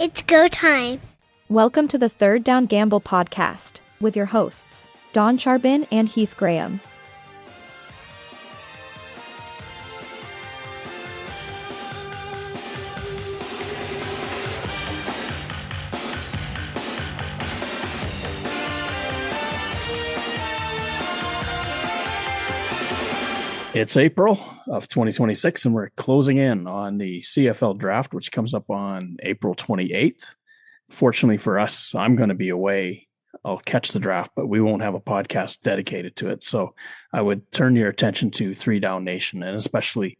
It's go time. Welcome to the Third Down Gamble podcast with your hosts, Don Charbin and Heath Graham. It's April of 2026, and we're closing in on the CFL draft, which comes up on April 28th. Fortunately for us, I'm going to be away. I'll catch the draft, but we won't have a podcast dedicated to it. So I would turn your attention to 3 Down Nation, and especially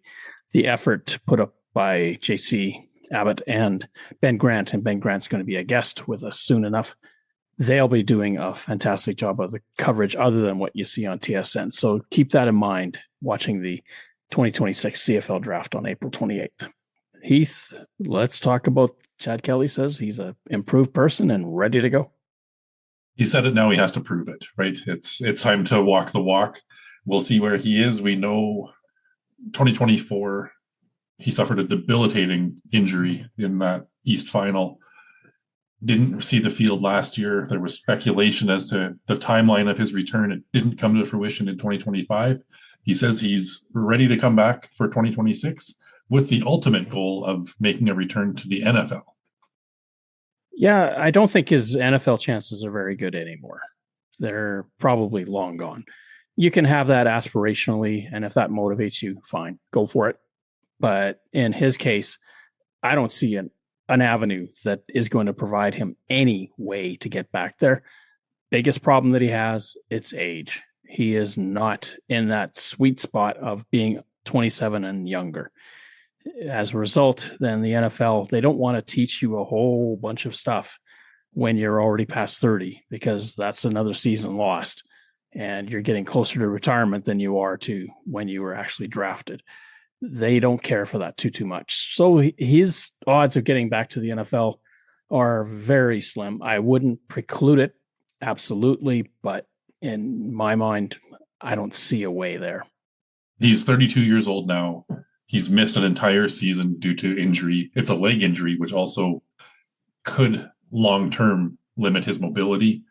the effort put up by JC Abbott and Ben Grant. And Ben Grant's going to be a guest with us soon enough. They'll be doing a fantastic job of the coverage other than what you see on TSN. So keep that in mind watching the 2026 CFL draft on April 28th. Heath, let's talk about Chad Kelly says he's an improved person and ready to go. He said it, now he has to prove it, right? It's time to walk the walk. We'll see where he is. We know 2024, he suffered a debilitating injury in that East final. Didn't see the field last year. There was speculation as to the timeline of his return. It didn't come to fruition in 2025. He says he's ready to come back for 2026 with the ultimate goal of making a return to the NFL. Yeah, I don't think his NFL chances are very good anymore. They're probably long gone. You can have that aspirationally, and if that motivates you, fine, go for it. But in his case, I don't see an avenue that is going to provide him any way to get back there. Biggest problem that he has, it's age. He is not in that sweet spot of being 27 and younger. As a result, then the NFL, they don't want to teach you a whole bunch of stuff when you're already past 30, because that's another season lost. And you're getting closer to retirement than you are to when you were actually drafted. They don't care for that too much. So his odds of getting back to the NFL are very slim. I wouldn't preclude it, absolutely, but in my mind, I don't see a way there. He's 32 years old now. He's missed an entire season due to injury. It's a leg injury, which also could long-term limit his mobility.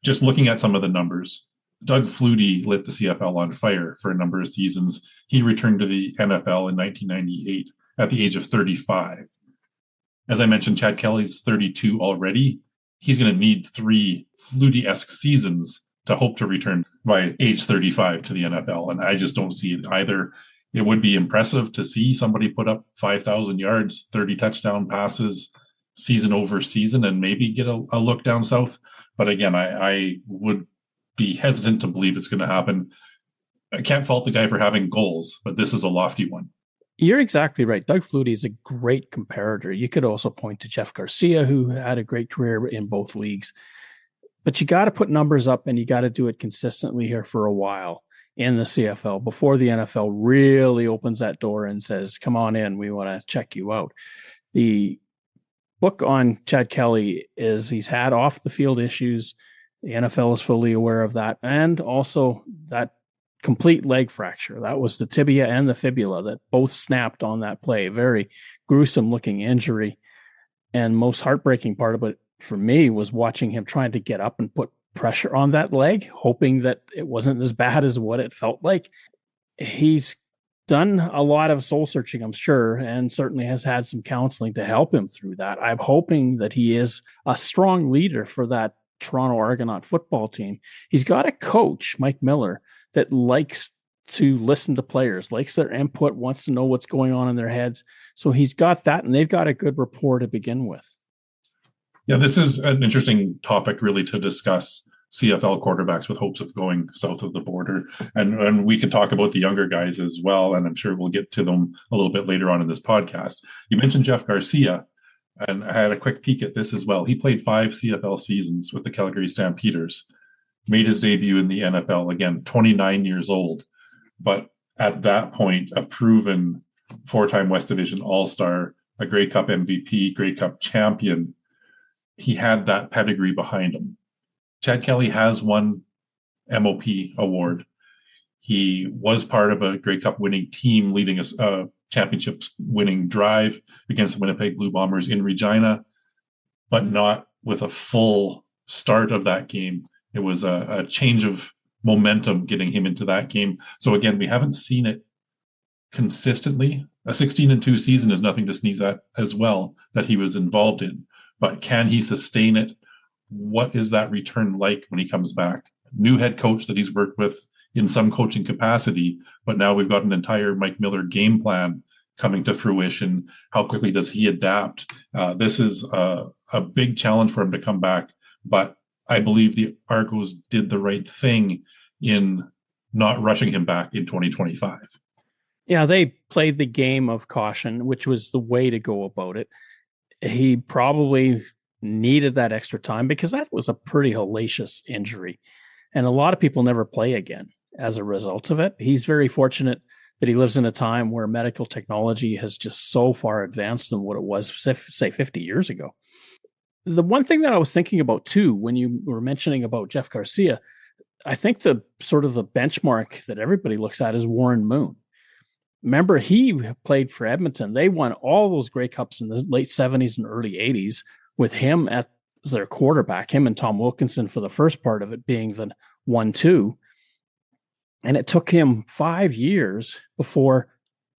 Just looking at some of the numbers, Doug Flutie lit the CFL on fire for a number of seasons. He returned to the NFL in 1998 at the age of 35. As I mentioned, Chad Kelly's 32 already. He's going to need 3 Flutie-esque seasons to hope to return by age 35 to the NFL. And I just don't see it either. It would be impressive to see somebody put up 5,000 yards, 30 touchdown passes, season over season, and maybe get a look down south. But again, I would be hesitant to believe it's going to happen. I can't fault the guy for having goals, but this is a lofty one. You're exactly right. Doug Flutie is a great comparator. You could also point to Jeff Garcia, who had a great career in both leagues. But you got to put numbers up, and you got to do it consistently here for a while in the CFL before the NFL really opens that door and says, come on in, we want to check you out. The book on Chad Kelly is he's had off the field issues. The NFL is fully aware of that. And also that complete leg fracture. That was the tibia and the fibula that both snapped on that play. Very gruesome looking injury. And most heartbreaking part of it for me was watching him trying to get up and put pressure on that leg, hoping that it wasn't as bad as what it felt like. He's done a lot of soul searching, I'm sure, and certainly has had some counseling to help him through that. I'm hoping that he is a strong leader for that Toronto Argonaut football team. He's got a coach, Mike Miller, that likes to listen to players, likes their input, wants to know what's going on in their heads. So he's got that, and they've got a good rapport to begin with. Yeah, this is an interesting topic really to discuss CFL quarterbacks with hopes of going south of the border. And we can talk about the younger guys as well, and I'm sure we'll get to them a little bit later on in this podcast. You mentioned Jeff Garcia, and I had a quick peek at this as well. He played 5 CFL seasons with the Calgary Stampeders, made his debut in the NFL, again, 29 years old. But at that point, a proven 4-time West Division All-Star, a Grey Cup MVP, Grey Cup champion. He had that pedigree behind him. Chad Kelly has won MOP award. He was part of a Grey Cup winning team leading a championship winning drive against the Winnipeg Blue Bombers in Regina. but not with a full start of that game. It was a change of momentum getting him into that game. So again, we haven't seen it consistently. A 16-2 season is nothing to sneeze at as well that he was involved in. But can he sustain it? What is that return like when he comes back? New head coach that he's worked with in some coaching capacity, but now we've got an entire Mike Miller game plan coming to fruition. How quickly does he adapt? This is a big challenge for him to come back, but I believe the Argos did the right thing in not rushing him back in 2025. Yeah, they played the game of caution, which was the way to go about it. He probably needed that extra time because that was a pretty hellacious injury. And a lot of people never play again as a result of it. He's very fortunate that he lives in a time where medical technology has just so far advanced than what it was, say, 50 years ago. The one thing that I was thinking about too, when you were mentioning about Jeff Garcia, I think the sort of the benchmark that everybody looks at is Warren Moon. Remember, he played for Edmonton. They won all those Grey Cups in the late 70s and early 80s with him as their quarterback, him and Tom Wilkinson for the first part of it being the 1-2. And it took him 5 years before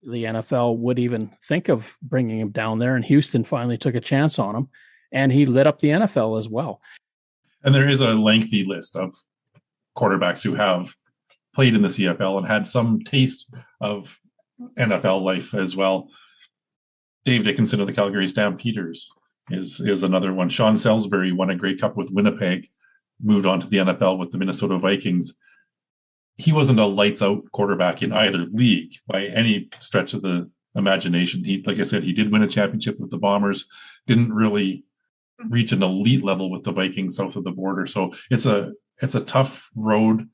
the NFL would even think of bringing him down there. And Houston finally took a chance on him, and he lit up the NFL as well. And there is a lengthy list of quarterbacks who have played in the CFL and had some taste of NFL life as well. Dave Dickinson of the Calgary Stampeders is another one. Sean Salisbury won a Grey Cup with Winnipeg, moved on to the NFL with the Minnesota Vikings. He wasn't a lights out quarterback in either league by any stretch of the imagination. He, like I said, he did win a championship with the Bombers, didn't really reach an elite level with the Vikings south of the border. So it's a tough road.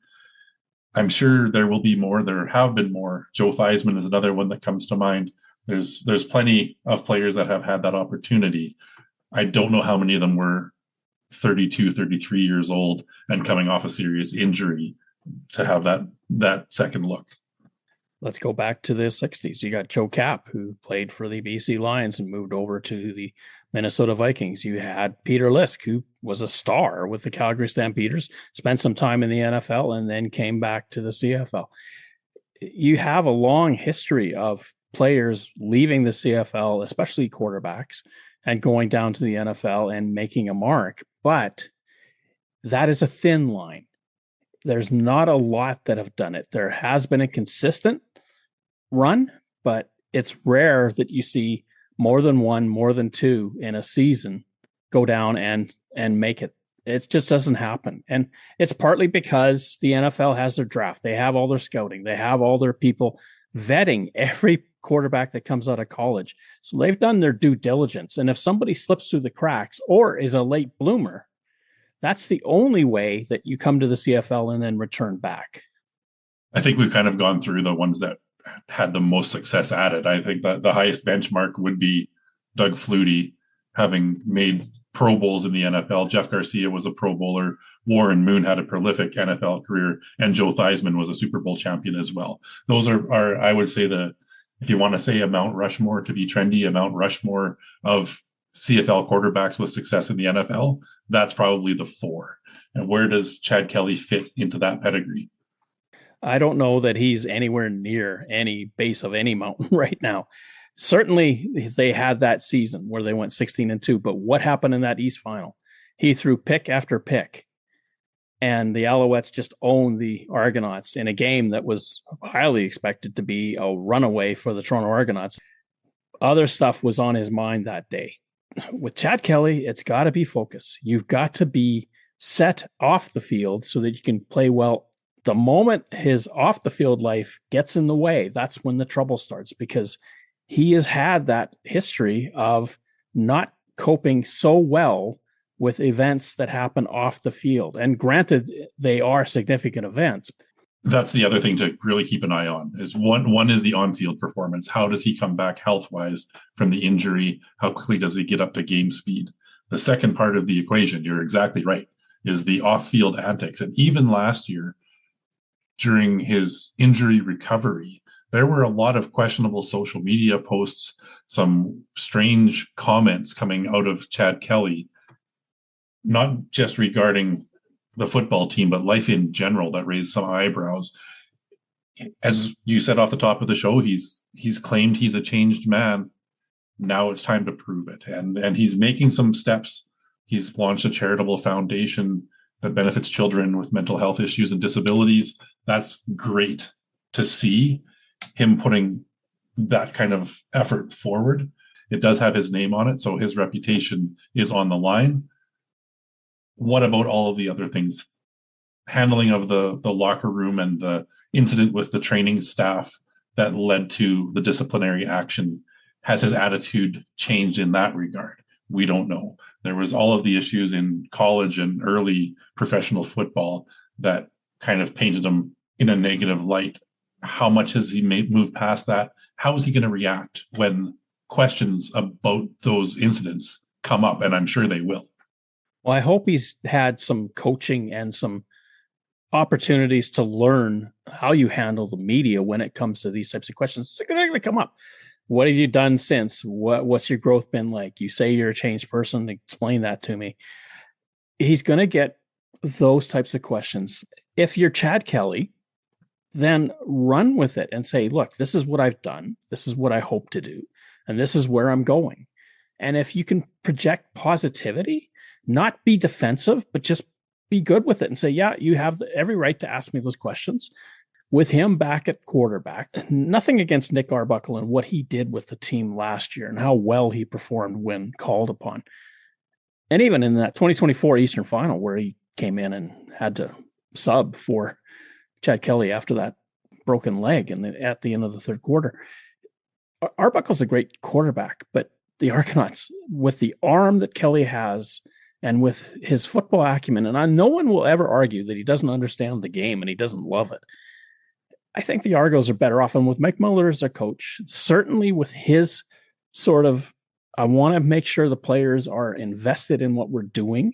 I'm sure there will be more. There have been more. Joe Theismann is another one that comes to mind. There's plenty of players that have had that opportunity. I don't know how many of them were 32, 33 years old and coming off a serious injury to have that second look. Let's go back to the 60s. You got Joe Kapp, who played for the BC Lions and moved over to the Minnesota Vikings. You had Peter Lisk, who was a star with the Calgary Stampeders, spent some time in the NFL, and then came back to the CFL. You have a long history of players leaving the CFL, especially quarterbacks, and going down to the NFL and making a mark. But that is a thin line. There's not a lot that have done it. There has been a consistent run, but it's rare that you see more than one, more than two in a season go down and make it. It just doesn't happen. And it's partly because the NFL has their draft. They have all their scouting. They have all their people vetting every quarterback that comes out of college. So they've done their due diligence. And if somebody slips through the cracks or is a late bloomer, that's the only way that you come to the CFL and then return back. I think we've kind of gone through the ones that had the most success at it. I think that the highest benchmark would be Doug Flutie, having made Pro Bowls in the NFL. Jeff Garcia was a Pro Bowler. Warren Moon had a prolific NFL career, and Joe Theismann was a Super Bowl champion as well. Those are I would say, if you want to say a Mount Rushmore to be trendy, a Mount Rushmore of CFL quarterbacks with success in the NFL, that's probably the four. And where does Chad Kelly fit into that pedigree? I don't know that he's anywhere near any base of any mountain right now. Certainly they had that season where they went 16-2, but what happened in that East final? He threw pick after pick, and the Alouettes just owned the Argonauts in a game that was highly expected to be a runaway for the Toronto Argonauts. Other stuff was on his mind that day. With Chad Kelly, it's got to be focus. You've got to be set off the field so that you can play well. The moment his off the field life gets in the way, that's when the trouble starts, because he has had that history of not coping so well with events that happen off the field. And granted, they are significant events. That's the other thing to really keep an eye on. Is one is the on-field performance. How does he come back health-wise from the injury? How quickly does he get up to game speed? The second part of the equation, you're exactly right, is the off-field antics. And even last year, during his injury recovery, there were a lot of questionable social media posts, some strange comments coming out of Chad Kelly not just regarding the football team, but life in general, that raised some eyebrows. As you said off the top of the show, he's claimed he's a changed man. Now it's time to prove it. And he's making some steps. He's launched a charitable foundation that benefits children with mental health issues and disabilities. That's great to see him putting that kind of effort forward. It does have his name on it, so his reputation is on the line. What about all of the other things? Handling of the locker room and the incident with the training staff that led to the disciplinary action. Has his attitude changed in that regard? We don't know. There was all of the issues in college and early professional football that kind of painted him in a negative light. How much has he moved past that? How is he going to react when questions about those incidents come up? And I'm sure they will. Well, I hope he's had some coaching and some opportunities to learn how you handle the media when it comes to these types of questions. It's going to come up. What have you done since? What's your growth been like? You say you're a changed person. Explain that to me. He's going to get those types of questions. If you're Chad Kelly, then run with it and say, look, this is what I've done. This is what I hope to do. And this is where I'm going. And if you can project positivity, not be defensive, but just be good with it and say, yeah, you have every right to ask me those questions. With him back at quarterback, nothing against Nick Arbuckle and what he did with the team last year and how well he performed when called upon. And even in that 2024 Eastern Final where he came in and had to sub for Chad Kelly after that broken leg and at the end of the third quarter. Arbuckle's a great quarterback, but the Argonauts, with the arm that Kelly has and with his football acumen, and no one will ever argue that he doesn't understand the game and he doesn't love it. I think the Argos are better off. And with Mike Miller as a coach, certainly with his sort of, I want to make sure the players are invested in what we're doing,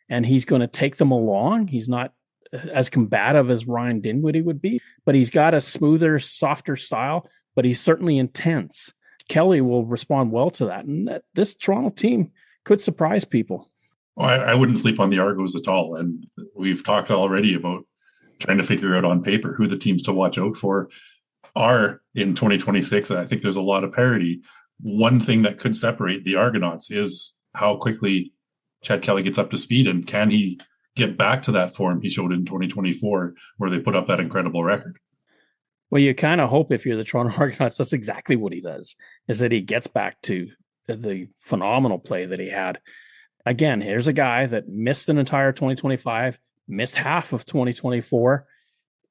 and he's going to take them along. He's not as combative as Ryan Dinwiddie would be, but he's got a smoother, softer style, but he's certainly intense. Kelly will respond well to that. And this Toronto team could surprise people. Well, I wouldn't sleep on the Argos at all. And we've talked already about trying to figure out on paper who the teams to watch out for are in 2026. I think there's a lot of parity. One thing that could separate the Argonauts is how quickly Chad Kelly gets up to speed, and can he get back to that form he showed in 2024 where they put up that incredible record. Well, you kind of hope if you're the Toronto Argonauts, that's exactly what he does, is that he gets back to the phenomenal play that he had. Again, here's a guy that missed an entire 2025, missed half of 2024.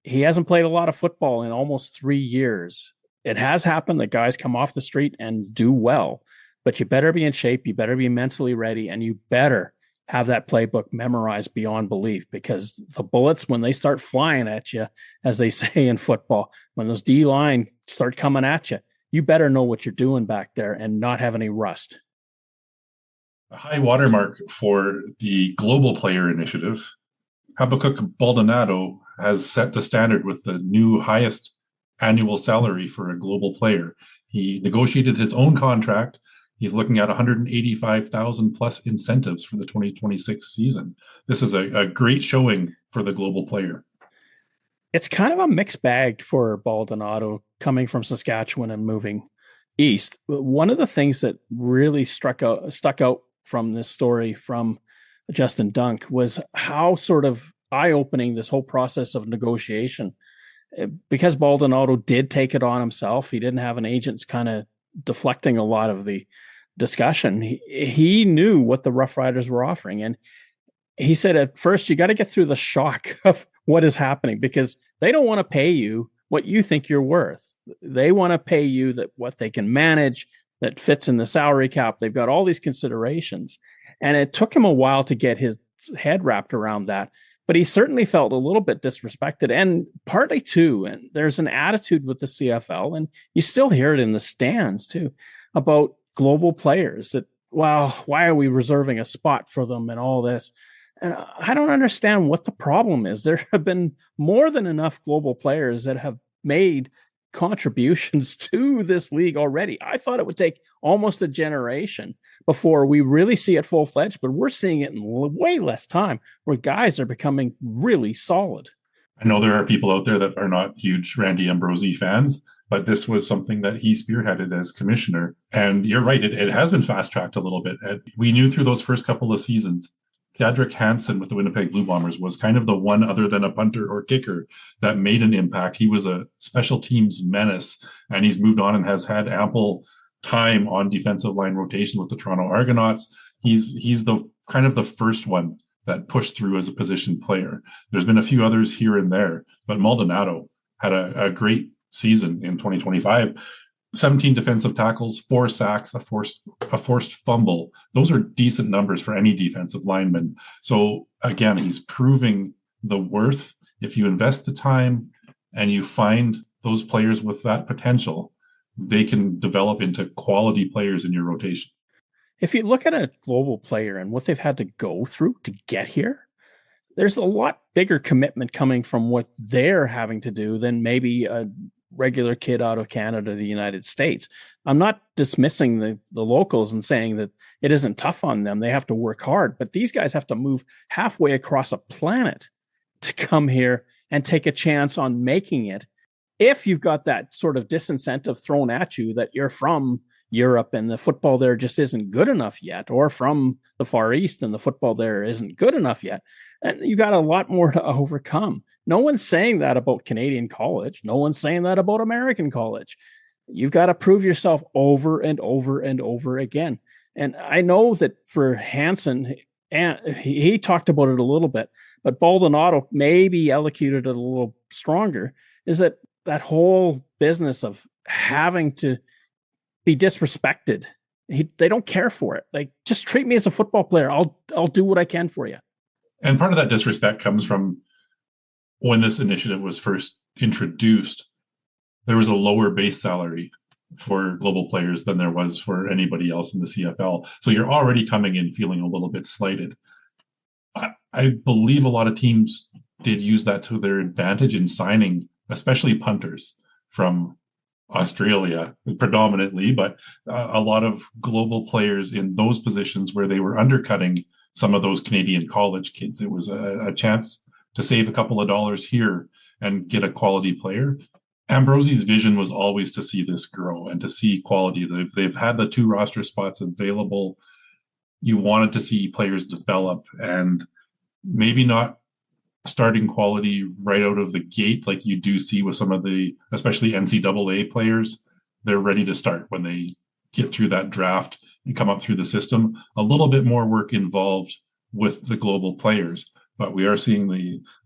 He hasn't played a lot of football in almost 3 years. It has happened that guys come off the street and do well, but you better be in shape. You better be mentally ready, and you better have that playbook memorized beyond belief, because the bullets, when they start flying at you, as they say in football, when those D-line start coming at you, you better know what you're doing back there and not have any rust. A high watermark for the Global Player Initiative. Habakkuk Baldonado has set the standard with the new highest annual salary for a global player. He negotiated his own contract. He's looking at 185,000 plus incentives for the 2026 season. This is a great showing for the global player. It's kind of a mixed bag for Baldonado coming from Saskatchewan and moving east. One of the things that really stuck out from this story from Justin Dunk was how sort of eye-opening this whole process of negotiation, because Baldonado did take it on himself. He didn't have an agent kind of deflecting a lot of the discussion. He knew what the Rough Riders were offering. And he said, at first, you got to get through the shock of what is happening, because they don't want to pay you what you think you're worth. They want to pay you that what they can manage that fits in the salary cap. They've got all these considerations. And it took him a while to get his head wrapped around that. But he certainly felt a little bit disrespected, and partly too. And there's an attitude with the CFL, and you still hear it in the stands too, about global players that, well, why are we reserving a spot for them and all this? And I don't understand what the problem is. There have been more than enough global players that have made contributions to this league already. I thought it would take almost a generation before we really see it full-fledged, but we're seeing it in way less time where guys are becoming really solid. I know there are people out there that are not huge Randy Ambrosie fans, but this was something that he spearheaded as commissioner. And you're right, it has been fast-tracked a little bit. We knew through those first couple of seasons, Cedric Hansen with the Winnipeg Blue Bombers was kind of the one other than a punter or kicker that made an impact. He was a special teams menace, and he's moved on and has had ample time on defensive line rotation with the Toronto Argonauts. He's the kind of the first one that pushed through as a position player. There's been a few others here and there, but Maldonado had a great season in 2025. 17 defensive tackles, 4 sacks, a forced fumble. Those are decent numbers for any defensive lineman. So again, he's proving the worth. If you invest the time and you find those players with that potential, they can develop into quality players in your rotation. If you look at a global player and what they've had to go through to get here, there's a lot bigger commitment coming from what they're having to do than maybe a regular kid out of Canada, the United States. I'm not dismissing the locals and saying that it isn't tough on them. They have to work hard, but these guys have to move halfway across a planet to come here and take a chance on making it. If you've got that sort of disincentive thrown at you that you're from Europe and the football there just isn't good enough yet, or from the Far East and the football there isn't good enough yet, and you got a lot more to overcome. No one's saying that about Canadian college. No one's saying that about American college. You've got to prove yourself over and over and over again. And I know that for Hansen, and he talked about it a little bit, but Baldonado maybe elocuted it a little stronger, is that whole business of having to be disrespected. They don't care for it. Like, just treat me as a football player. I'll do what I can for you. And part of that disrespect comes from when this initiative was first introduced, there was a lower base salary for global players than there was for anybody else in the CFL. So you're already coming in feeling a little bit slighted. I believe a lot of teams did use that to their advantage in signing, especially punters from Australia predominantly, but a lot of global players in those positions where they were undercutting some of those Canadian college kids. It was a chance to save a couple of dollars here and get a quality player. Ambrosie's vision was always to see this grow and to see quality. They've had the 2 roster spots available. You wanted to see players develop, and maybe not starting quality right out of the gate like you do see with some of the, especially NCAA players. They're ready to start when they get through that draft and come up through the system. A little bit more work involved with the global players, but we are seeing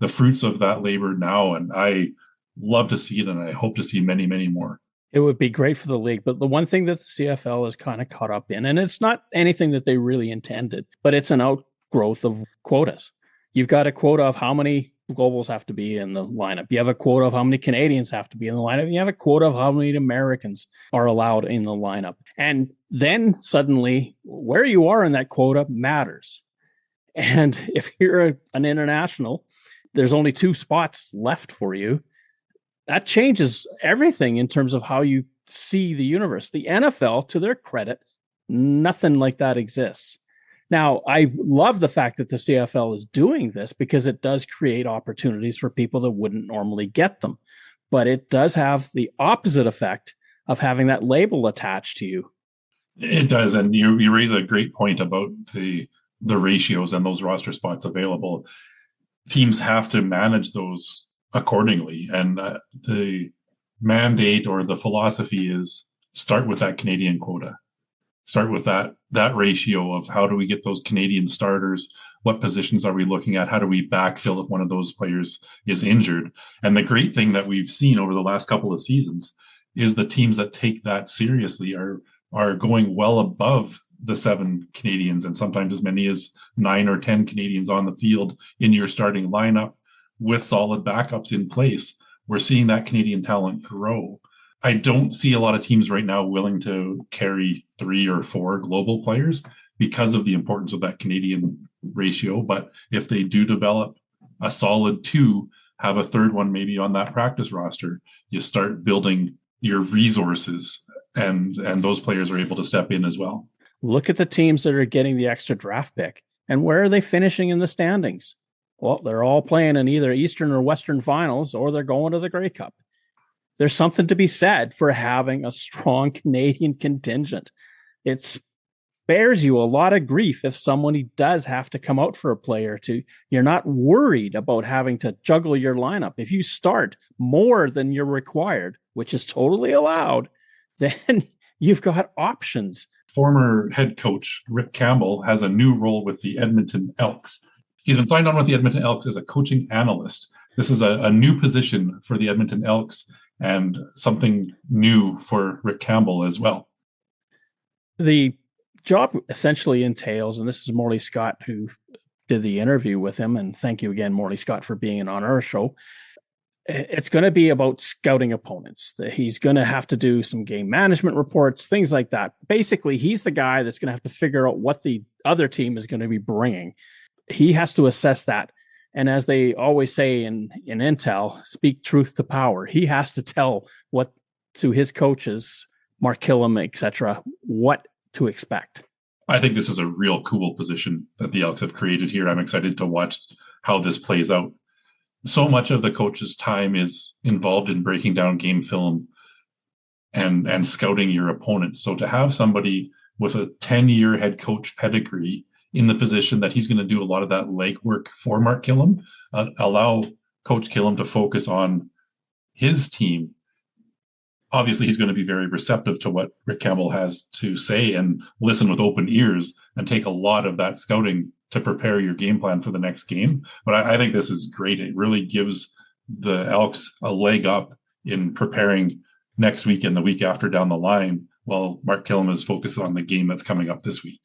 the fruits of that labor now, and I love to see it, and I hope to see many, many more. It would be great for the league, but the one thing that the CFL is kind of caught up in, and it's not anything that they really intended, but it's an outgrowth of quotas. You've got a quota of how many globals have to be in the lineup. You have a quota of how many Canadians have to be in the lineup. You have a quota of how many Americans are allowed in the lineup. And then suddenly where you are in that quota matters. And if you're an international, there's only 2 spots left for you. That changes everything in terms of how you see the universe. The NFL, to their credit, nothing like that exists. Now, I love the fact that the CFL is doing this because it does create opportunities for people that wouldn't normally get them. But it does have the opposite effect of having that label attached to you. It does. And you raise a great point about the ratios and those roster spots available. Teams have to manage those accordingly. And the mandate or the philosophy is start with that Canadian quota. Start with that ratio of how do we get those Canadian starters? What positions are we looking at? How do we backfill if one of those players is injured? And the great thing that we've seen over the last couple of seasons is the teams that take that seriously are going well above the 7 Canadians and sometimes as many as 9 or 10 Canadians on the field in your starting lineup with solid backups in place. We're seeing that Canadian talent grow. I don't see a lot of teams right now willing to carry 3 or 4 global players because of the importance of that Canadian ratio. But if they do develop a solid 2, have a third one maybe on that practice roster. You start building your resources, and those players are able to step in as well. Look at the teams that are getting the extra draft pick. And where are they finishing in the standings? Well, they're all playing in either Eastern or Western finals, or they're going to the Grey Cup. There's something to be said for having a strong Canadian contingent. It spares you a lot of grief if somebody does have to come out for a play or two. You're not worried about having to juggle your lineup. If you start more than you're required, which is totally allowed, then you've got options. Former head coach Rick Campbell has a new role with the Edmonton Elks. He's been signed on with the Edmonton Elks as a coaching analyst. This is a new position for the Edmonton Elks and something new for Rick Campbell as well. The job essentially entails, and this is Morley Scott who did the interview with him, and thank you again, Morley Scott, for being on our show. It's going to be about scouting opponents. He's going to have to do some game management reports, things like that. Basically, he's the guy that's going to have to figure out what the other team is going to be bringing. He has to assess that. And as they always say in Intel, speak truth to power. He has to tell what to his coaches, Mark Killam, etc., what to expect. I think this is a real cool position that the Elks have created here. I'm excited to watch how this plays out. So much of the coach's time is involved in breaking down game film and scouting your opponents. So to have somebody with a 10-year head coach pedigree in the position that he's going to do a lot of that legwork for Mark Killam, allow Coach Killam to focus on his team. Obviously, he's going to be very receptive to what Rick Campbell has to say and listen with open ears and take a lot of that scouting to prepare your game plan for the next game. But I think this is great. It really gives the Elks a leg up in preparing next week and the week after down the line, while Mark Killam is focused on the game that's coming up this week.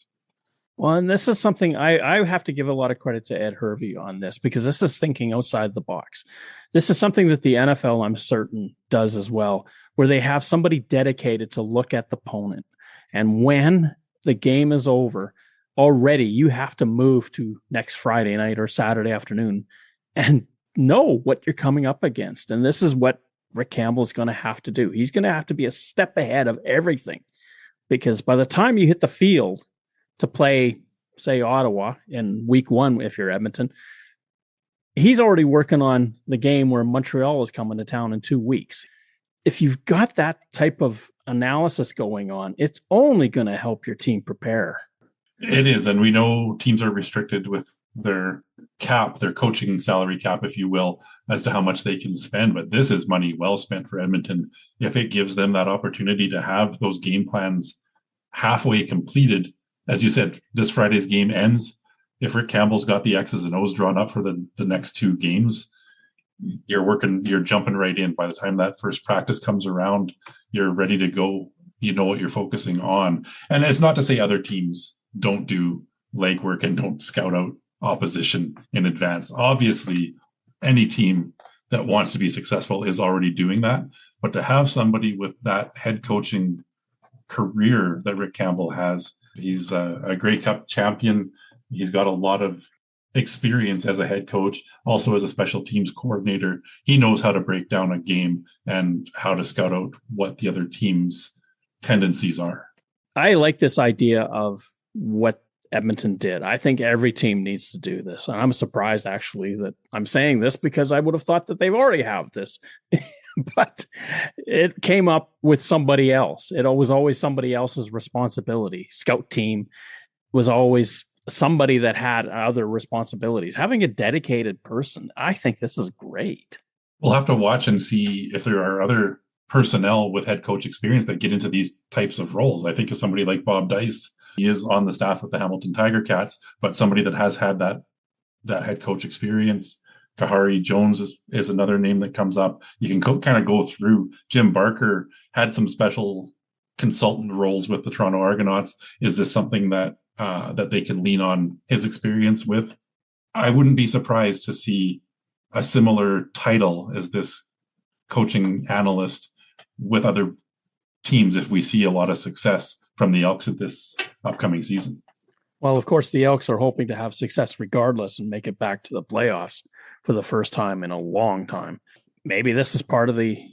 Well, and this is something I have to give a lot of credit to Ed Hervey on this, because this is thinking outside the box. This is something that the NFL, I'm certain, does as well, where they have somebody dedicated to look at the opponent. And when the game is over, already you have to move to next Friday night or Saturday afternoon and know what you're coming up against. And this is what Rick Campbell is going to have to do. He's going to have to be a step ahead of everything, because by the time you hit the field to play, say, Ottawa in week 1, if you're Edmonton, he's already working on the game where Montreal is coming to town in 2 weeks. If you've got that type of analysis going on, it's only going to help your team prepare. It is. And we know teams are restricted with their cap, their coaching salary cap, if you will, as to how much they can spend. But this is money well spent for Edmonton if it gives them that opportunity to have those game plans halfway completed. As you said, this Friday's game ends. If Rick Campbell's got the X's and O's drawn up for the next 2 games, you're jumping right in. By the time that first practice comes around, you're ready to go. You know what you're focusing on. And it's not to say other teams don't do legwork and don't scout out opposition in advance. Obviously, any team that wants to be successful is already doing that. But to have somebody with that head coaching career that Rick Campbell has, he's a Grey Cup champion. He's got a lot of experience as a head coach, also as a special teams coordinator. He knows how to break down a game and how to scout out what the other team's tendencies are. I like this idea of what Edmonton did. I think every team needs to do this. And I'm surprised, actually, that I'm saying this, because I would have thought that they've already have this. But it came up with somebody else. It was always somebody else's responsibility. Scout team was always somebody that had other responsibilities. Having a dedicated person, I think this is great. We'll have to watch and see if there are other personnel with head coach experience that get into these types of roles. I think of somebody like Bob Dice. He is on the staff with the Hamilton Tiger Cats, but somebody that has had that head coach experience. Kahari Jones is another name that comes up. You can kind of go through. Jim Barker had some special consultant roles with the Toronto Argonauts. Is this something that they can lean on his experience with? I wouldn't be surprised to see a similar title as this coaching analyst with other teams if we see a lot of success from the Elks at this upcoming season. Well, of course, the Elks are hoping to have success regardless and make it back to the playoffs for the first time in a long time. Maybe this is part of the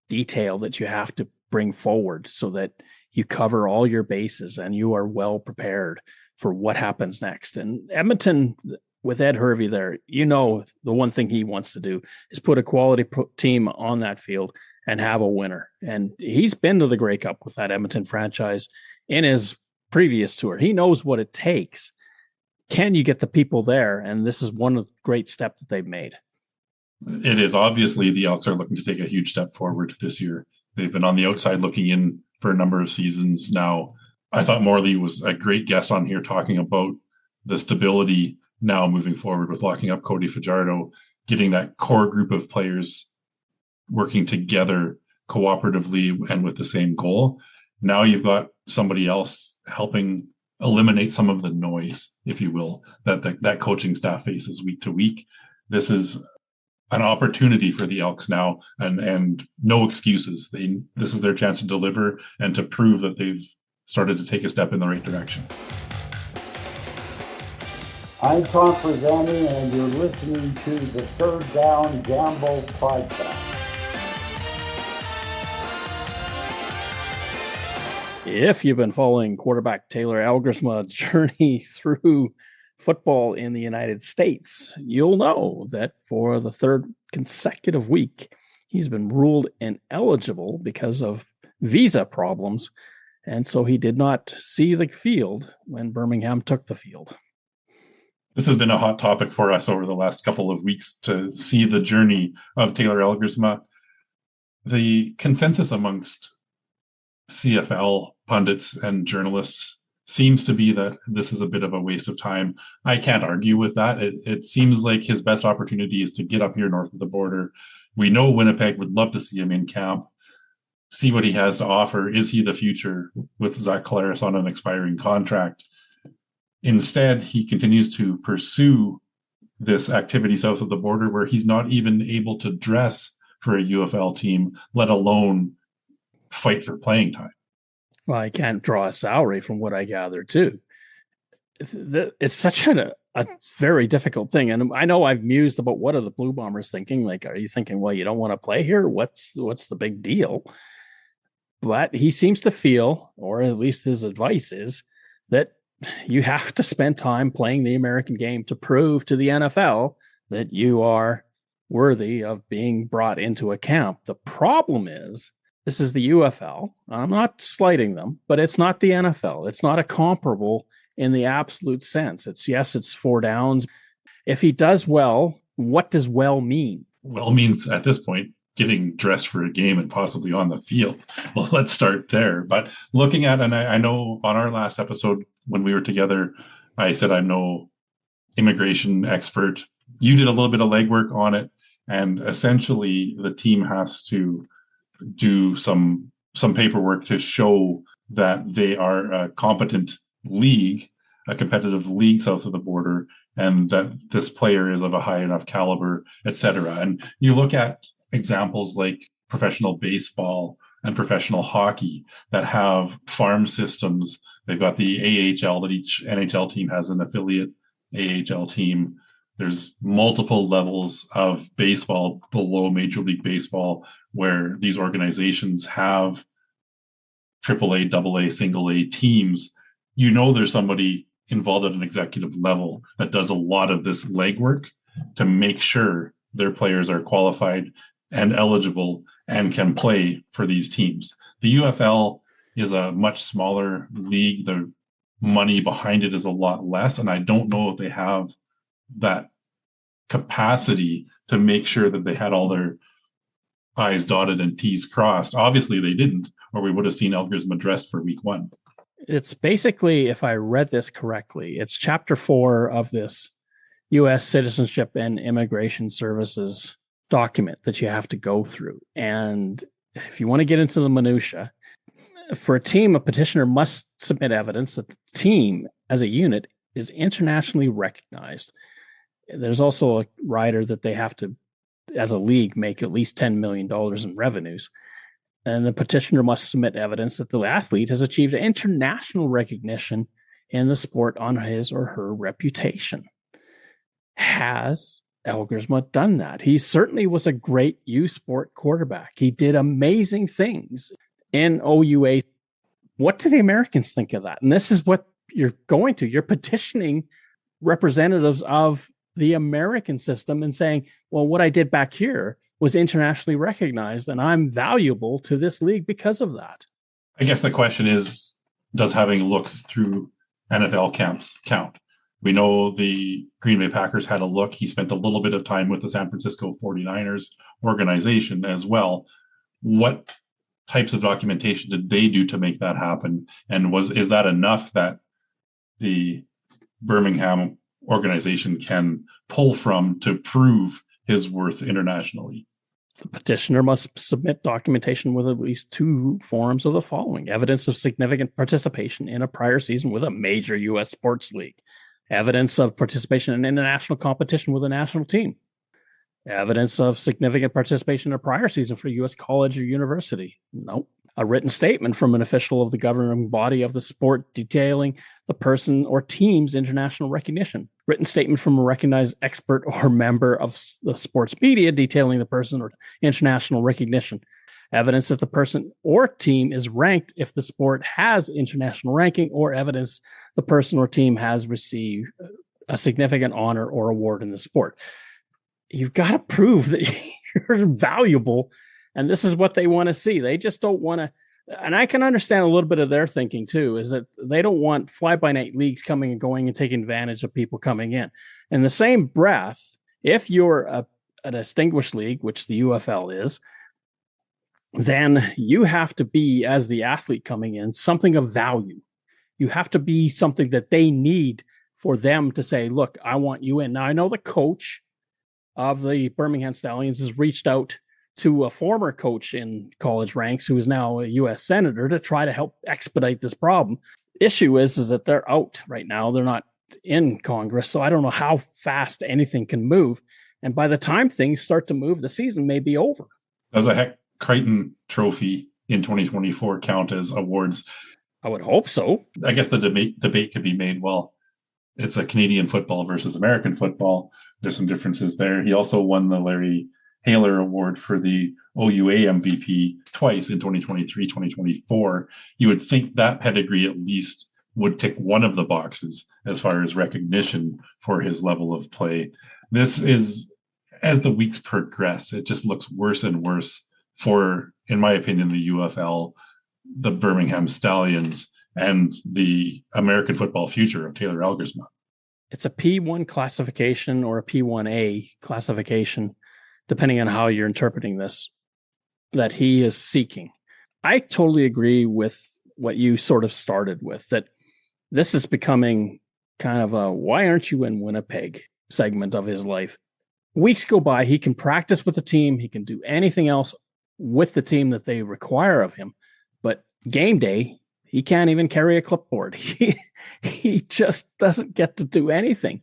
detail that you have to bring forward so that you cover all your bases and you are well prepared for what happens next. And Edmonton, with Ed Hervey there, the one thing he wants to do is put a quality team on that field and have a winner. And he's been to the Grey Cup with that Edmonton franchise in his previous tour. He knows what it takes. Can you get the people there? And this is one great step that they've made. It is. Obviously, the Elks are looking to take a huge step forward this year. They've been on the outside looking in for a number of seasons now. I thought Morley was a great guest on here talking about the stability now moving forward with locking up Cody Fajardo, getting that core group of players working together cooperatively and with the same goal. Now you've got somebody else helping eliminate some of the noise, if you will, that coaching staff faces week to week. This is an opportunity for the Elks now, and no excuses. This is their chance to deliver and to prove that they've started to take a step in the right direction. I'm Tom Frazani, and you're listening to the Third Down Gamble podcast. If you've been following quarterback Taylor Elgersma's journey through football in the United States, you'll know that for the third consecutive week, he's been ruled ineligible because of visa problems. And so he did not see the field when Birmingham took the field. This has been a hot topic for us over the last couple of weeks to see the journey of Taylor Elgersma. The consensus amongst CFL pundits and journalists seems to be that this is a bit of a waste of time. I can't argue with that. It seems like his best opportunity is to get up here north of the border. We know Winnipeg would love to see him in camp, see what he has to offer. Is he the future with Zach Collaros on an expiring contract? Instead, he continues to pursue this activity south of the border where he's not even able to dress for a UFL team, let alone fight for playing time. Well, I can't draw a salary from what I gather, too. It's such a very difficult thing. And I know I've mused about what are the Blue Bombers thinking? Like, are you thinking, well, you don't want to play here? What's the big deal? But he seems to feel, or at least his advice is, that you have to spend time playing the American game to prove to the NFL that you are worthy of being brought into a camp. The problem is, this is the UFL. I'm not slighting them, but it's not the NFL. It's not a comparable in the absolute sense. It's 4 downs. If he does well, what does well mean? Well means at this point getting dressed for a game and possibly on the field. Well, let's start there. But looking at, and I know on our last episode when we were together, I said I'm no immigration expert. You did a little bit of legwork on it, and essentially the team has to do some paperwork to show that they are a competent league, a competitive league south of the border, and that this player is of a high enough caliber, etc. And you look at examples like professional baseball and professional hockey that have farm systems. They've got the AHL that each NHL team has an affiliate AHL team. There's multiple levels of baseball below Major League Baseball where these organizations have AAA, AA, single A teams. You know there's somebody involved at an executive level that does a lot of this legwork to make sure their players are qualified and eligible and can play for these teams. The UFL is a much smaller league. The money behind it is a lot less, and I don't know if they have that capacity to make sure that they had all their I's dotted and T's crossed. Obviously they didn't, or we would have seen Elgersma dressed for week 1. It's basically, if I read this correctly, it's chapter 4 of this U.S. Citizenship and Immigration Services document that you have to go through. And if you want to get into the minutia, for a team, a petitioner must submit evidence that the team as a unit is internationally recognized. There's also a rider that they have to, as a league, make at least $10 million in revenues. And the petitioner must submit evidence that the athlete has achieved international recognition in the sport on his or her reputation. Has Elgersma done that? He certainly was a great U Sport quarterback. He did amazing things in OUA. What do the Americans think of that? And this is what you're going to. You're petitioning representatives of the American system and saying, well, what I did back here was internationally recognized, and I'm valuable to this league because of that. I guess the question is, does having looks through NFL camps count? We know the Green Bay Packers had a look. He spent a little bit of time with the San Francisco 49ers organization as well. What types of documentation did they do to make that happen? And is that enough that the Birmingham organization can pull from to prove his worth internationally? The petitioner must submit documentation with at least two forms of the following: evidence of significant participation in a prior season with a major U.S. sports league, evidence of participation in international competition with a national team, evidence of significant participation in a prior season for a U.S. college or university. Nope. A written statement from an official of the governing body of the sport detailing the person or team's international recognition. Written statement from a recognized expert or member of the sports media detailing the person or international recognition. Evidence that the person or team is ranked if the sport has international ranking, or evidence the person or team has received a significant honor or award in the sport. You've got to prove that you're valuable, and this is what they want to see. They just don't want to, and I can understand a little bit of their thinking too, is that they don't want fly-by-night leagues coming and going and taking advantage of people coming in. In the same breath, if you're a distinguished league, which the UFL is, then you have to be, as the athlete coming in, something of value. You have to be something that they need for them to say, look, I want you in. Now, I know the coach of the Birmingham Stallions has reached out to a former coach in college ranks who is now a U.S. senator to try to help expedite this problem. Issue is that they're out right now. They're not in Congress, so I don't know how fast anything can move. And by the time things start to move, the season may be over. Does a Heck Crichton Trophy in 2024 count as awards? I would hope so. I guess the debate could be made, well, it's a Canadian football versus American football. There's some differences there. He also won the Larry Haler Award for the OUA MVP twice in 2023, 2024. You would think that pedigree at least would tick one of the boxes as far as recognition for his level of play. This is, as the weeks progress, it just looks worse and worse for, in my opinion, the UFL, the Birmingham Stallions, and the American football future of Taylor Elgersma. It's a P1 classification or a P1A classification, depending on how you're interpreting this, that he is seeking. I totally agree with what you sort of started with, that this is becoming kind of a why aren't you in Winnipeg segment of his life. Weeks go by, he can practice with the team, he can do anything else with the team that they require of him, but game day, he can't even carry a clipboard. He just doesn't get to do anything.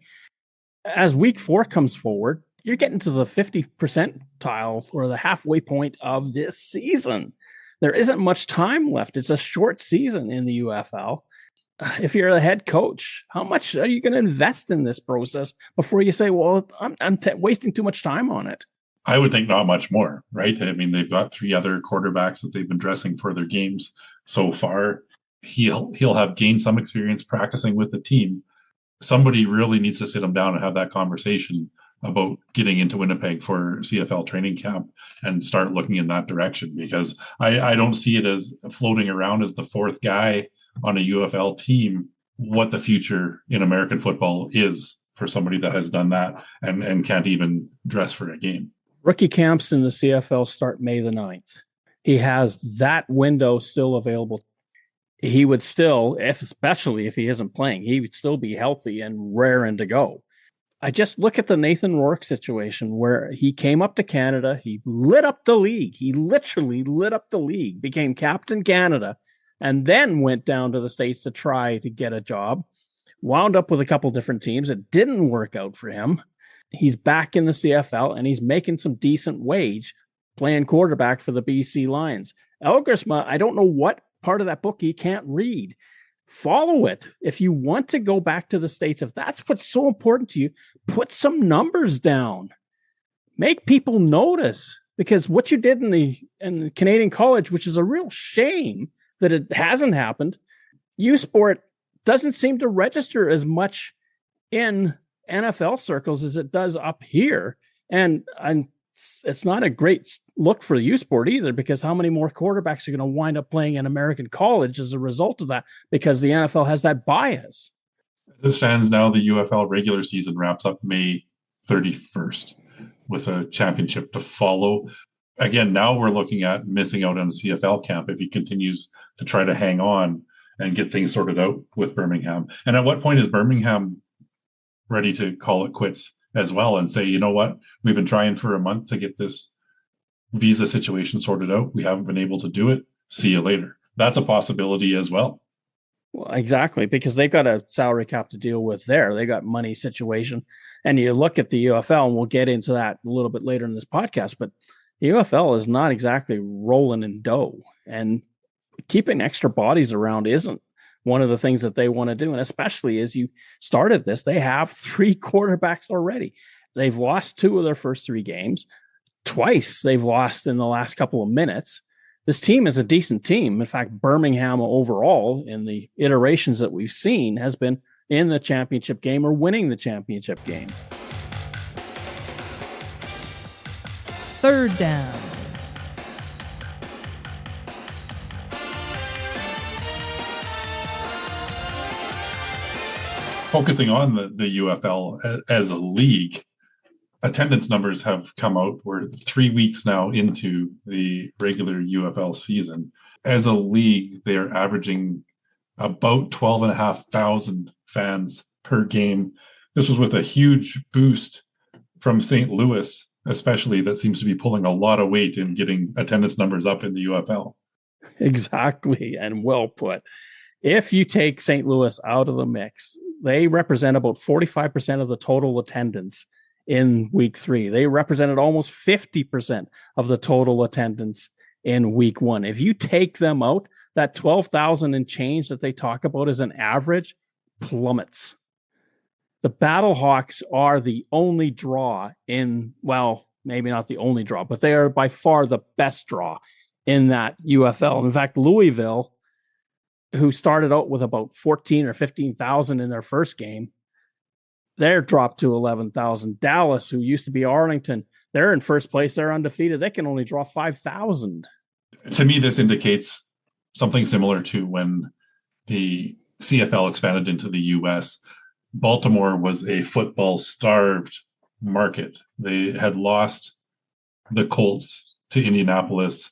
As week 4 comes forward, you're getting to the 50 percentile or the halfway point of this season. There isn't much time left. It's a short season in the UFL. If you're the head coach, how much are you going to invest in this process before you say, well, I'm wasting too much time on it? I would think not much more, right? I mean, they've got 3 other quarterbacks that they've been dressing for their games so far. He'll have gained some experience practicing with the team. Somebody really needs to sit him down and have that conversation about getting into Winnipeg for CFL training camp and start looking in that direction, because I don't see it as floating around as the 4th guy on a UFL team, what the future in American football is for somebody that has done that and can't even dress for a game. Rookie camps in the CFL start May the 9th. He has that window still available. He would still, especially if he isn't playing, he would still be healthy and raring to go. I just look at the Nathan Rourke situation where he came up to Canada. He lit up the league. He literally lit up the league, became Captain Canada, and then went down to the States to try to get a job. Wound up with a couple different teams. It didn't work out for him. He's back in the CFL and he's making some decent wage playing quarterback for the BC Lions. Elgersma, I don't know what part of that book he can't read. follow it. If you want to go back to the States, if that's what's so important to you, put some numbers down. Make people notice, because what you did in the Canadian college, which is a real shame that it hasn't happened, U Sport doesn't seem to register as much in NFL circles as it does up here. And it's not a great look for U Sport either, because how many more quarterbacks are going to wind up playing in American college as a result of that, because the NFL has that bias. As it stands now, the UFL regular season wraps up May 31st with a championship to follow. Again, now we're looking at missing out on the CFL camp if he continues to try to hang on and get things sorted out with Birmingham. And at what point is Birmingham ready to call it quits as well and say, you know what, we've been trying for a month to get this visa situation sorted out. We haven't been able to do it. See you later. That's a possibility as well. Well, exactly, because they've got a salary cap to deal with there. They got money situation. And you look at the UFL, and we'll get into that a little bit later in this podcast, but the UFL is not exactly rolling in dough. And keeping extra bodies around isn't one of the things that they want to do. And especially as you started this, they have 3 quarterbacks already. They've lost 2 of their first 3 games. Twice they've lost in the last couple of minutes. This team is a decent team. In fact, Birmingham overall, in the iterations that we've seen, has been in the championship game or winning the championship game. Third down. Focusing on the UFL as a league, attendance numbers have come out. We're 3 weeks now into the regular UFL season. As a league, they're averaging about 12,500 fans per game. This was with a huge boost from St. Louis, especially, that seems to be pulling a lot of weight in getting attendance numbers up in the UFL. Exactly, and well put. If you take St. Louis out of the mix, they represent about 45% of the total attendance in week 3. They represented almost 50% of the total attendance in week 1. If you take them out, that 12,000 and change that they talk about as an average plummets. The Battlehawks are the only draw in, well, maybe not the only draw, but they are by far the best draw in that UFL. In fact, Louisville, who started out with about 14 or 15,000 in their first game, they're dropped to 11,000. Dallas, who used to be Arlington, they're in first place. They're undefeated. They can only draw 5,000. To me, this indicates something similar to when the CFL expanded into the U.S. Baltimore was a football-starved market. They had lost the Colts to Indianapolis.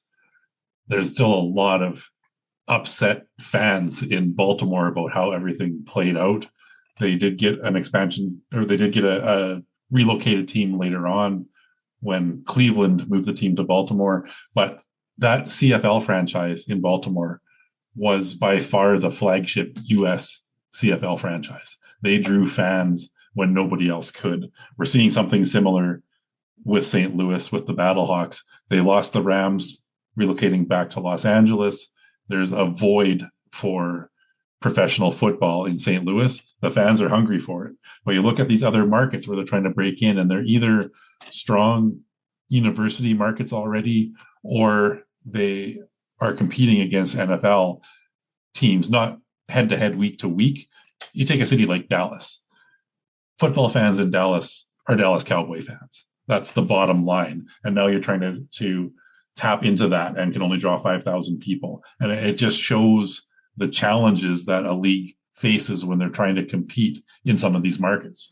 There's still a lot of upset fans in Baltimore about how everything played out. They did get an expansion, or they did get a relocated team later on when Cleveland moved the team to Baltimore. But that CFL franchise in Baltimore was by far the flagship U.S. CFL franchise. They drew fans when nobody else could. We're seeing something similar with St. Louis, with the Battlehawks. They lost the Rams, relocating back to Los Angeles. There's a void for professional football in St. Louis. The fans are hungry for it. But you look at these other markets where they're trying to break in, and they're either strong university markets already, or they are competing against NFL teams, not head to head, week to week. You take a city like Dallas. Football fans in Dallas are Dallas Cowboy fans. That's the bottom line. And now you're trying to tap into that and can only draw 5,000 people. And it just shows the challenges that a league faces when they're trying to compete in some of these markets.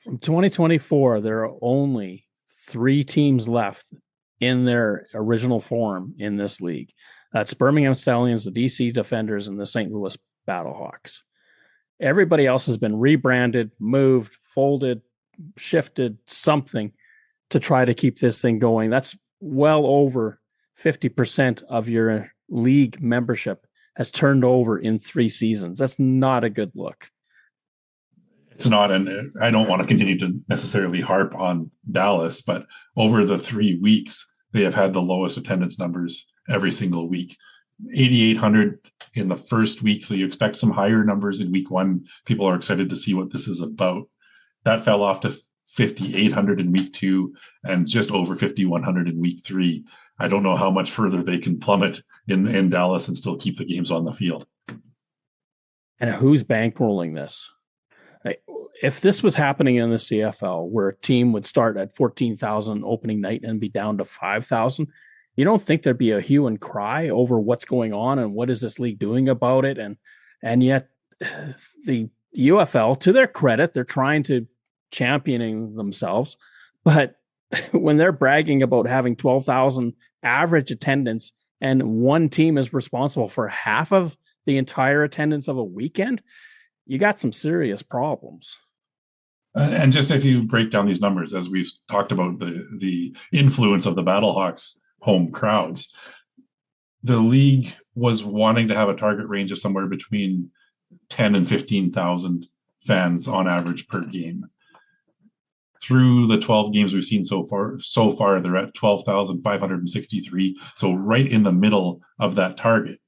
From 2024, there are only 3 teams left in their original form in this league. That's Birmingham Stallions, the DC Defenders, and the St. Louis Battlehawks. Everybody else has been rebranded, moved, folded, shifted, something to try to keep this thing going. That's well over 50% of your league membership has turned over in 3 seasons. That's not a good look. It's not, and I don't want to continue to necessarily harp on Dallas, but over the 3 weeks, they have had the lowest attendance numbers every single week. 8,800 in the first week. So you expect some higher numbers in week one. People are excited to see what this is about. That fell off to 5,800 in week two and just over 5,100 in week three. I don't know how much further they can plummet in Dallas and still keep the games on the field. And who's bankrolling this? If this was happening in the CFL, where a team would start at 14,000 opening night and be down to 5,000, you don't think there'd be a hue and cry over what's going on and what is this league doing about it? And yet the UFL, to their credit, they're trying to championing themselves. But when they're bragging about having 12,000 average attendance and one team is responsible for half of the entire attendance of a weekend, you got some serious problems. And just if you break down these numbers, as we've talked about the influence of the Battlehawks home crowds, the league was wanting to have a target range of somewhere between 10 and 15,000 fans on average per game. Through the 12 games we've seen so far, they're at 12,563. So right in the middle of that target.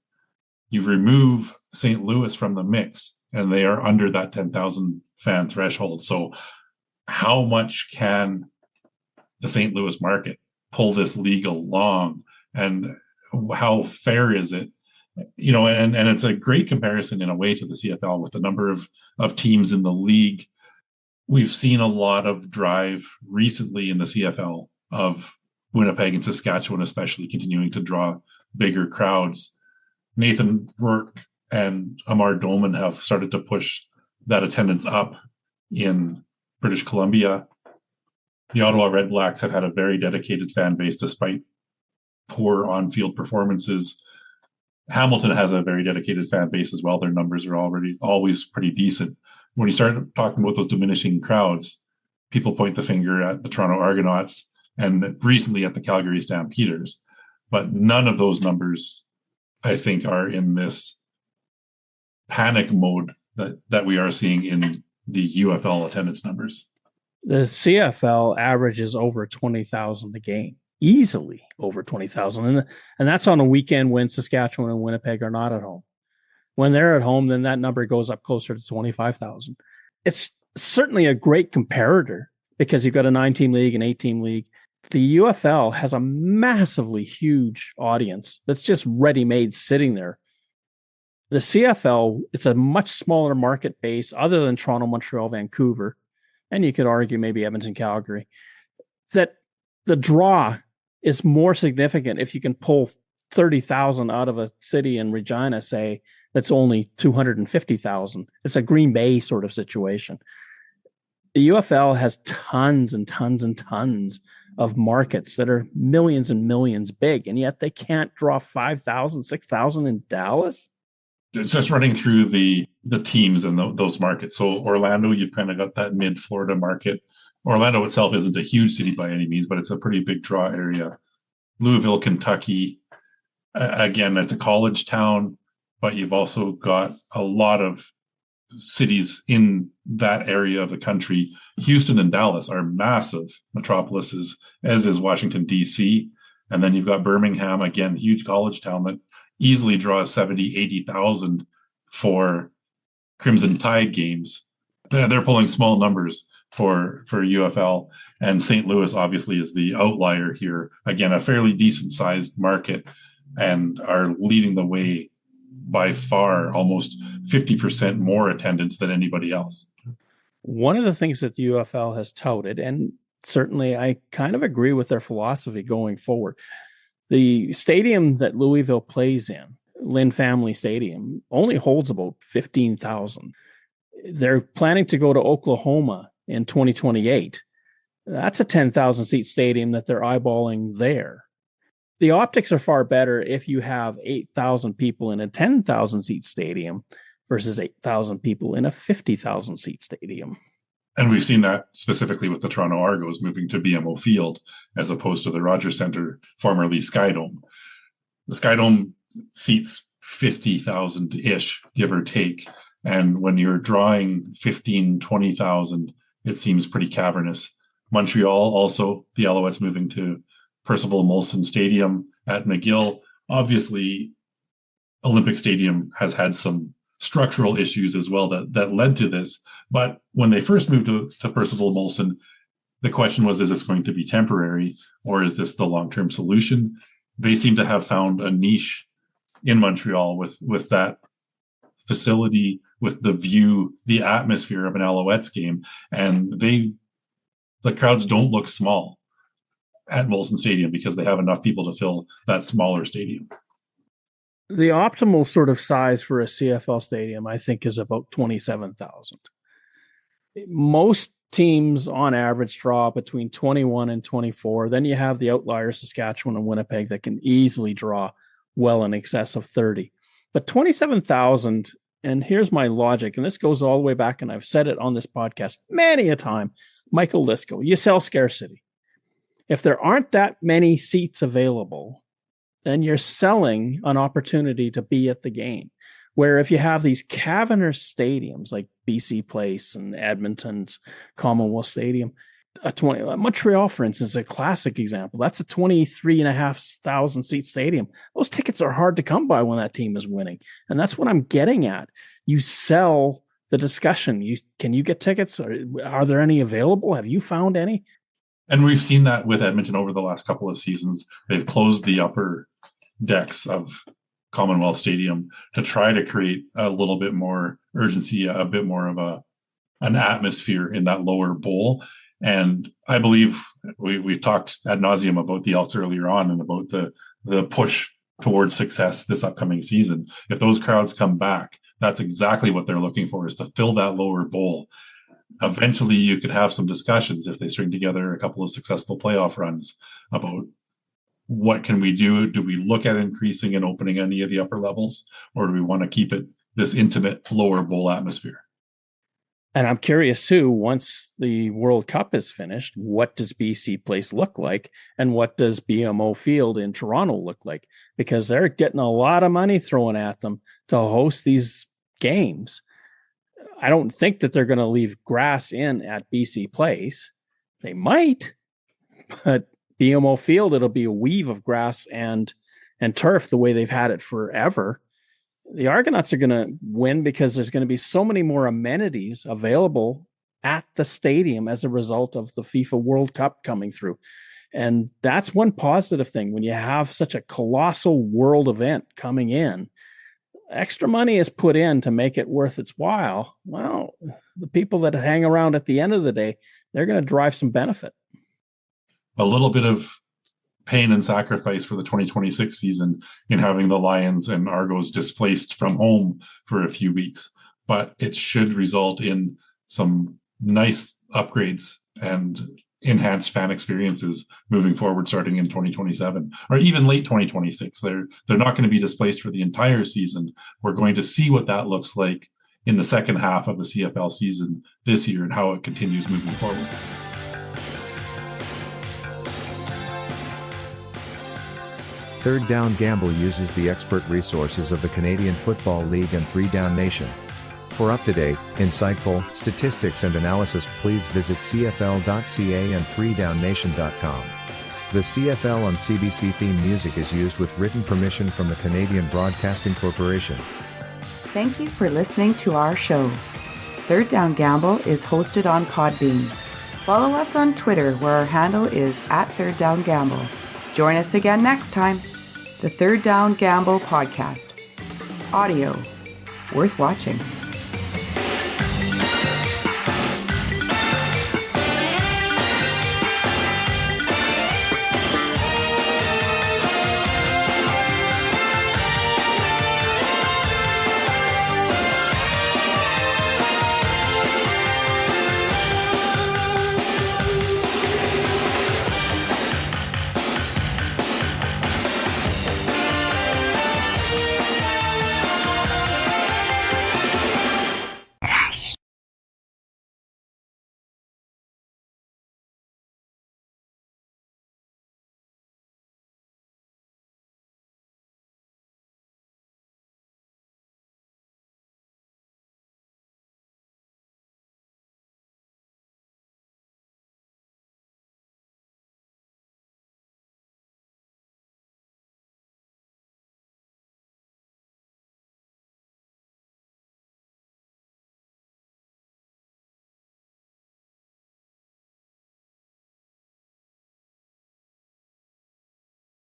You remove St. Louis from the mix, and they are under that 10,000 fan threshold. So how much can the St. Louis market pull this league along, and how fair is it? You know, and it's a great comparison in a way to the CFL with the number of teams in the league. We've seen a lot of drive recently in the CFL of Winnipeg and Saskatchewan, especially continuing to draw bigger crowds. Nathan Rourke and Amar Doman have started to push that attendance up in British Columbia. The Ottawa Red Blacks have had a very dedicated fan base despite poor on-field performances. Hamilton has a very dedicated fan base as well. Their numbers are always pretty decent. When you start talking about those diminishing crowds, people point the finger at the Toronto Argonauts and recently at the Calgary Stampeders. But none of those numbers, I think, are in this panic mode that we are seeing in the UFL attendance numbers. The CFL averages over 20,000 a game, easily over 20,000. And that's on a weekend when Saskatchewan and Winnipeg are not at home. When they're at home, then that number goes up closer to 25,000. It's certainly a great comparator because you've got a 9-team league, an 8-team league. The UFL has a massively huge audience that's just ready-made sitting there. The CFL, it's a much smaller market base other than Toronto, Montreal, Vancouver, and you could argue maybe Edmonton, Calgary, that the draw is more significant if you can pull 30,000 out of a city in Regina, say, that's only 250,000. It's a Green Bay sort of situation. The UFL has tons and tons and tons of markets that are millions and millions big, and yet they can't draw 5,000, 6,000 in Dallas. It's just running through the teams and those markets. So Orlando, you've kind of got that mid-Florida market. Orlando itself isn't a huge city by any means, but it's a pretty big draw area. Louisville, Kentucky, again, it's a college town, but you've also got a lot of cities in that area of the country. Houston and Dallas are massive metropolises, as is Washington, D.C. And then you've got Birmingham, again, huge college town that easily draws 70, 80,000 for Crimson Tide games. They're pulling small numbers for UFL. And St. Louis obviously is the outlier here. Again, a fairly decent sized market and are leading the way by far, almost 50% more attendance than anybody else. One of the things that the UFL has touted, and certainly I kind of agree with their philosophy going forward, the stadium that Louisville plays in, Lynn Family Stadium, only holds about 15,000. They're planning to go to Oklahoma in 2028. That's a 10,000 seat stadium that they're eyeballing there. The optics are far better if you have 8,000 people in a 10,000 seat stadium versus 8,000 people in a 50,000 seat stadium. And we've seen that specifically with the Toronto Argos moving to BMO Field as opposed to the Rogers Centre, formerly Skydome. The Skydome seats 50,000-ish, give or take. And when you're drawing 15, 20,000, it seems pretty cavernous. Montreal also, the Alouettes moving to Percival Molson Stadium at McGill. Obviously, Olympic Stadium has had some structural issues as well that led to this. But when they first moved to Percival Molson, the question was, is this going to be temporary or is this the long-term solution? They seem to have found a niche in Montreal with that facility, with the view, the atmosphere of an Alouettes game. And the crowds don't look small at Molson Stadium because they have enough people to fill that smaller stadium. The optimal sort of size for a CFL stadium, I think, is about 27,000. Most teams on average draw between 21 and 24. Then you have the outliers, Saskatchewan and Winnipeg, that can easily draw well in excess of 30. But 27,000, and here's my logic, and this goes all the way back, and I've said it on this podcast many a time, Michael Lisko, you sell scarcity. If there aren't that many seats available, then you're selling an opportunity to be at the game. Where if you have these cavernous stadiums like BC Place and Edmonton's Commonwealth Stadium, Montreal, for instance, is a classic example. That's a 23,500 seat stadium. Those tickets are hard to come by when that team is winning. And that's what I'm getting at. You sell the discussion. Can you get tickets? Are there any available? Have you found any? And we've seen that with Edmonton over the last couple of seasons. They've closed the upper decks of Commonwealth Stadium to try to create a little bit more urgency, a bit more of an atmosphere in that lower bowl. And I believe we've talked ad nauseum about the Elks earlier on and about the push towards success this upcoming season. If those crowds come back, that's exactly what they're looking for, is to fill that lower bowl. Eventually you could have some discussions if they string together a couple of successful playoff runs about what can we do? Do we look at increasing and opening any of the upper levels, or do we want to keep it this intimate lower bowl atmosphere? And I'm curious too, once the World Cup is finished, what does BC Place look like? And what does BMO Field in Toronto look like? Because they're getting a lot of money thrown at them to host these games. I don't think that they're going to leave grass in at BC Place. They might, but BMO Field, it'll be a weave of grass and turf the way they've had it forever. The Argonauts are going to win because there's going to be so many more amenities available at the stadium as a result of the FIFA World Cup coming through. And that's one positive thing. When you have such a colossal world event coming in, extra money is put in to make it worth its while. Well, the people that hang around at the end of the day, they're going to drive some benefit. A little bit of pain and sacrifice for the 2026 season in having the Lions and Argos displaced from home for a few weeks, but it should result in some nice upgrades and enhanced fan experiences moving forward, starting in 2027 or even late 2026. They're not going to be displaced for the entire season. We're going to see what that looks like in the second half of the CFL season this year and how it continues moving forward. Third Down Gamble uses the expert resources of the Canadian Football League and 3 Down Nation. For up-to-date, insightful statistics and analysis, please visit cfl.ca and 3downnation.com. The CFL on CBC theme music is used with written permission from the Canadian Broadcasting Corporation. Thank you for listening to our show. Third Down Gamble is hosted on Podbean. Follow us on Twitter, where our handle is @ThirdDownGamble. Join us again next time. The Third Down Gamble Podcast. Audio worth watching.